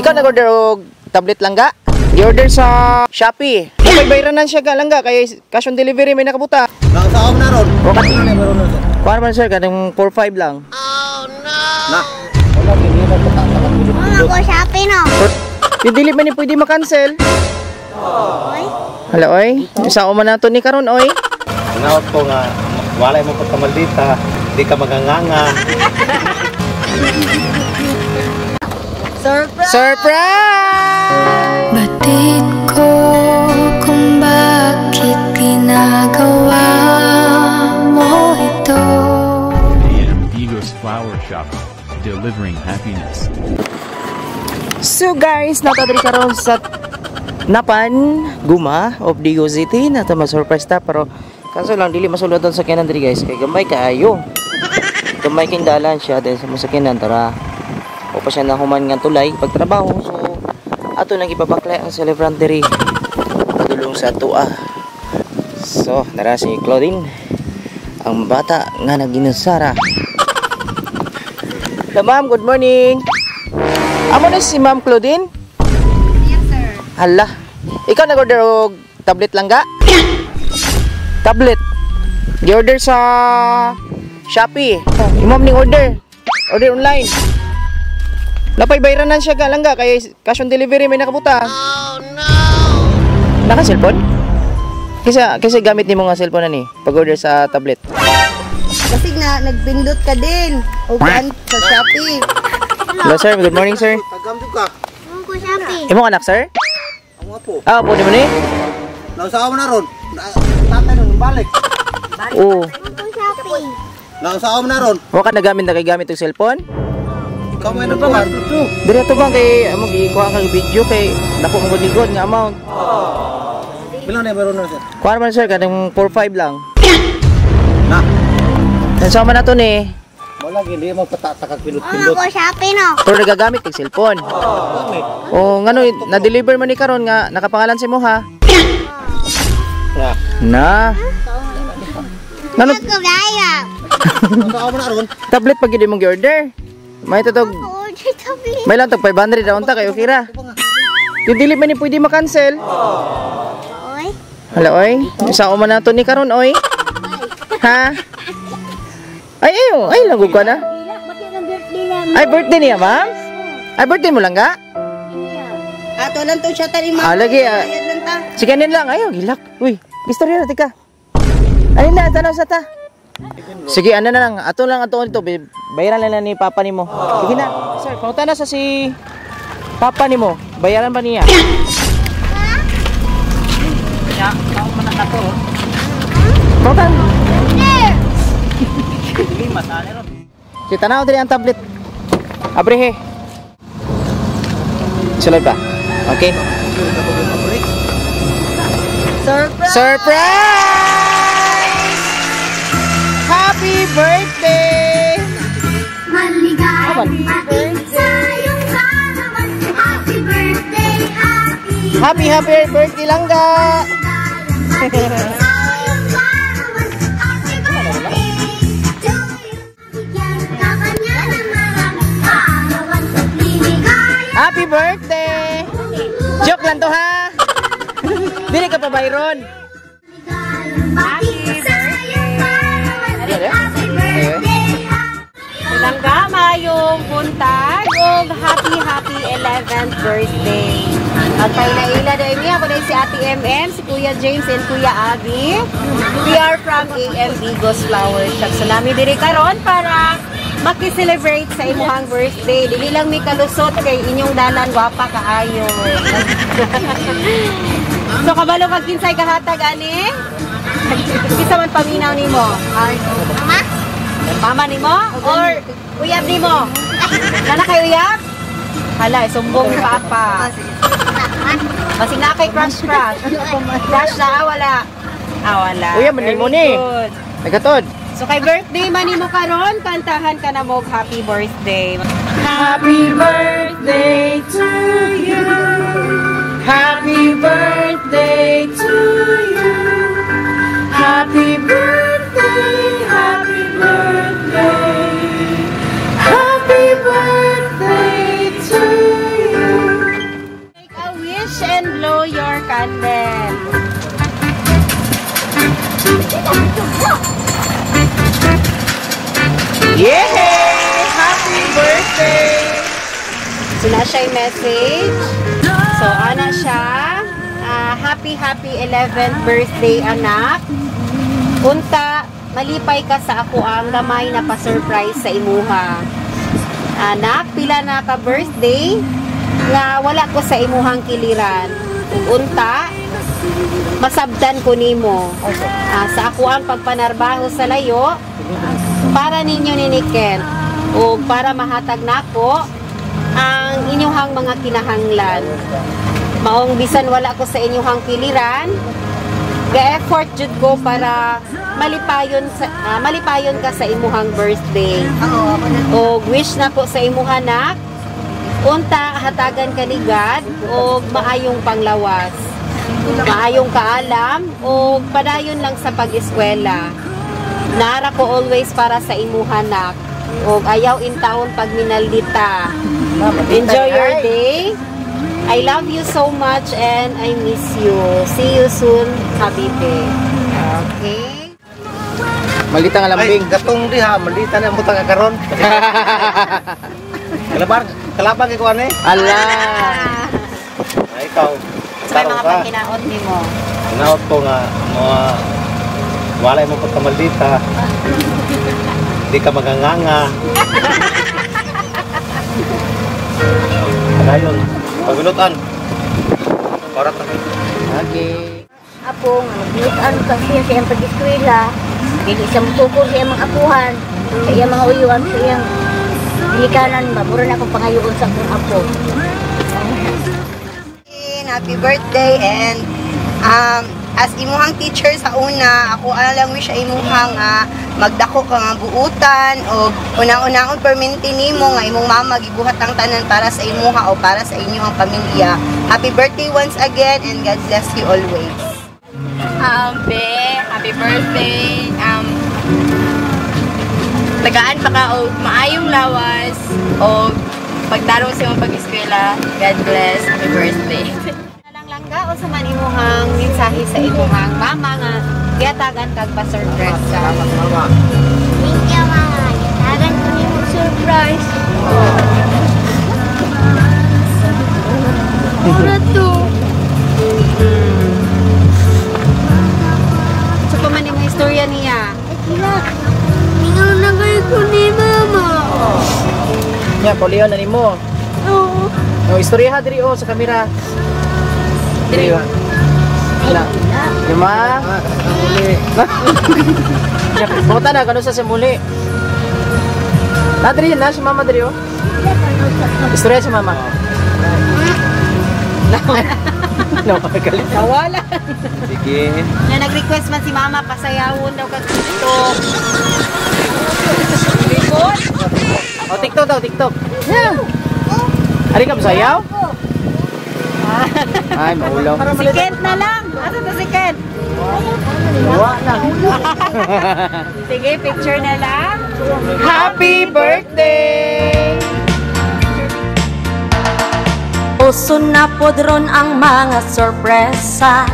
Ikaw nag-order og tablet langga? I-order sa Shopee. May bayranan siya ka langga kay cash on delivery may nakabuta. Lang sa ako na ron. Okay. Ano na meron na sir? Kuha naman sir, kanang 4-5 lang. Oh no! Na. Wala, hindi na patatakot. Mga ko Shopee no. Yung dili man ni pwede makancel. Oy. Hala oy, isa man nato ni karon oy. Nanawag ko nga, walay mo pagkamaldita, hindi ka maganganga. Surprise! Surprise! Batid ko kung bakit ginagawa mo ito. AM Digos Flower Shop, delivering happiness. So guys, natadri karon sa Napan, Guma of Digo City. Nata ma-surprise ta pero kaso lang dili masulod sa sakyanan diri guys. Kay gamay kaayo. Gamay kindalan siya dahil sa sakyanan tara. O pa siya na human nga tulay pagtrabaho. So ato nang ipabaklay ang celebrant diri. Padulong sa tua. So, nara si Claudine. Ang bata nga naginusara. Ma'am, good morning. Amo na si Ma'am Claudine? Yes sir. Hala. Ikaw nag-order og tablet langga? Tablet. I-order sa Shopee. Imam ning order. Order online. Napay bayranan siya ka langga kay cash on delivery may nakabuta. Oh no. Naka cellphone? Kasi gamit nimo nga cellphone ani pag-order sa tablet. Kasi nagbindot ka din. O sa Shopee. Hello sir, good morning sir. Tagamdog ka. Mga ko Shopee. Imong anak sir? Ang apo. Ah, po ni mo ni? Lang sa ako na ron. Tatay nun, balik. Oo. Mga ko Shopee. Lang sa ako na ron. Wa ka nagamit na kay gamit og cellphone? Ikaw may nagkuhan. Dire to bang kay amo gikuha kang video kay dako mo ligod nga amount. Bilang na meron na sir? Kuha naman sir kanang 4-5 lang. Na. Sama na to ni. Wala, hindi magpatatakag Mga pinut-pinut. ko Shopee no. Pero nagagamit ng cellphone. Gamit. O ngano na-deliver man ni karon nga nakapangalan si mo ha. Na. Na. Ngano Mga ko Daya. Lang sa ako na ron. tablet pag gid mong gi-order. May tatog Order tablet. may lang tag 500 daw ta kay okay ra. Yung dili man ni pwede makancel. Oy. Hala oy, isa man nato ni karon oy. Ha? Ay lagog ka na. Ay birthday niya, ma'am? Ay birthday mo lang ga? Ato lang to siya tali mga. Lagi Bayad lang ta. sige nin lang, ayaw gilak. Uy, istorya na tika. Ano na, tanaw sa ta. Sige, ano na lang, ato ito, bayaran lang ni papa nimo. Sige na, sir, pauta na sa si papa nimo. Bayaran ba niya? Ya, tao man na to. Pauta. Lima tali ron. Si tanaw diri ang tablet. Abrehe. Sulod ba? Okay. Surprise! Surprise! Happy birthday! Maligayang batid sa iyong kaarawan. Happy birthday, Happy birthday langga! sa iyong kaarawan. Happy birthday to you. Bigyan ka kanya ng maraming kaarawan. Liligaya. Happy birthday! Joke lang to ha! Dili ka pa bayron! Batid sa iyong kaarawan. Happy birthday, Ilang gama yung buntag og happy 11th birthday. At paila-ila dahil niya ako na si Ate MM, si Kuya James and Kuya Abby. We are from AM Digos Flower Shop. So namin diri karon para maki-celebrate sa imuhang birthday. Dili lang mi kalusot kay inyong dalan gwapa kaayo. So kabalo kag kinsay kahatag ani? Kisa man paminaw nimo? Mama? Mama ni mo? Or uyab ni mo? Nana kay uyab? Hala, sumbong ni Papa. Masig na kay crush. Crush na, wala. Wala. Uyab man ni mo ni. Good. Nagkatod. So kay birthday man ni mo karon, kantahan ka na mo happy birthday. Happy birthday to you. Happy birthday to you. Happy birthday, happy birthday. Happy birthday to you. Sina siya message. So, ana siya. Happy 11th birthday, anak. Unta, malipay ka sa ako ang gamay na pa-surprise sa imuha. Anak, pila na ka birthday nga wala ko sa imuhang kiliran. Unta, masabdan ko nimo. Sa ako ang pagpanarbaho sa layo para ninyo niniken o para mahatag nako ang inyuhang mga kinahanglan. Maong bisan wala ko sa inyuhang kiliran, ga-effort jud ko para malipayon ka sa imuhang birthday. O wish na ko sa imuha nak, unta hatagan ka ni God o maayong panglawas. Maayong kaalam o padayon lang sa pag-eskwela. Nara ko always para sa imuha nak. O ayaw in taon pag minaldita. Enjoy your day. I love you so much and I miss you. See you soon, Habibe. Okay. Malita nga Ay, lambing. gatong diha, malita na mo ta karon. Kalabang ikaw ani. Ala. Ay, ikaw. Sa Taro mga ka. pagkinaot ni mo. Inaot ko nga mga walay mo pagkamaldita. Di ka maganganga. Padayon. Pagulutan. Para ta. Okay. Apo, naglutan ka siya sa iyang pag-eskwela. Hindi siya matukol sa iyang mga apuhan. Sa iyang mga uyuan, sa iyang hinikanan. Mabura na akong pangayuon sa akong apo. Happy birthday and as imuhang teacher sa una, ako alang wish ay imuhang magdako ka nga buutan o unang-unang perminti nimo nga imong mama gibuhat ang tanan para sa imuha o para sa inyong pamilya. Happy birthday once again and God bless you always. Happy birthday. Tagaan pa ka o maayong lawas o pagtarong sa imong pag-eskwela. God bless. Happy birthday. Langga o sa man imuhang mensahe sa imuhang mama nga giyatagan kag pa-surprise ka. Thank you, mama. Yatagan ko ni mo surprise. Mura to. So pa man yung istorya niya. Ningaw na kayo ko ni mama. Nya, paulihan na nimo. Oo. O, istorya diri o sa kamera. Diri. Na. Lima. Uli. Nya, pumunta na kanu sa simuli. Diri na si mama diri o. Istorya si mama. No, galit. Nawala. Sige. Na nag-request man si mama pasayawon daw kag TikTok. O, TikTok daw, TikTok. Ari ka masayaw? Ay, maulaw. Si Kent na lang. Asa to si Kent? Gawa lang. Sige, picture na lang. Happy birthday! Uso na podron ang mga sorpresa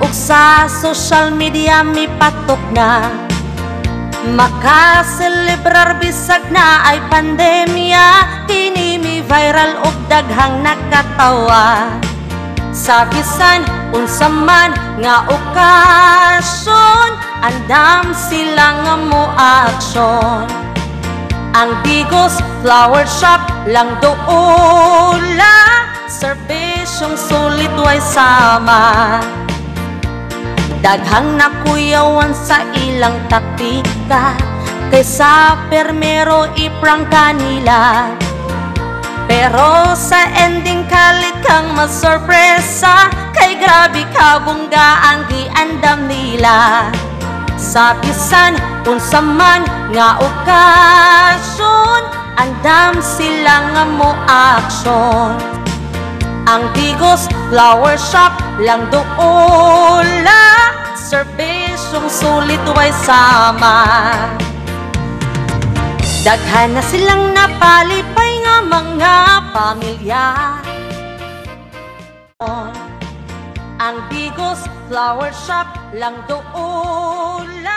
ug sa social media mi patok na makaselebrar bisag na ay pandemya kini mi viral ug daghang nakatawa sa bisan unsa man nga okasyon andam sila nga mo aksyon ang Bigos Flower Shop lang doola serbisyong sulit way sama daghang nakuyawan sa ilang taktika kaysa permero iprang kanila pero sa ending kalit kang masorpresa kay grabe kabungga ang giandam nila sa bisan unsa man nga okasyon andam sila nga mo aksyon ang Bigos Flower Shop lang doola serbisyong sulit way sama daghan na silang napalipay nga mga pamilya ang Bigos Flower Shop lang doola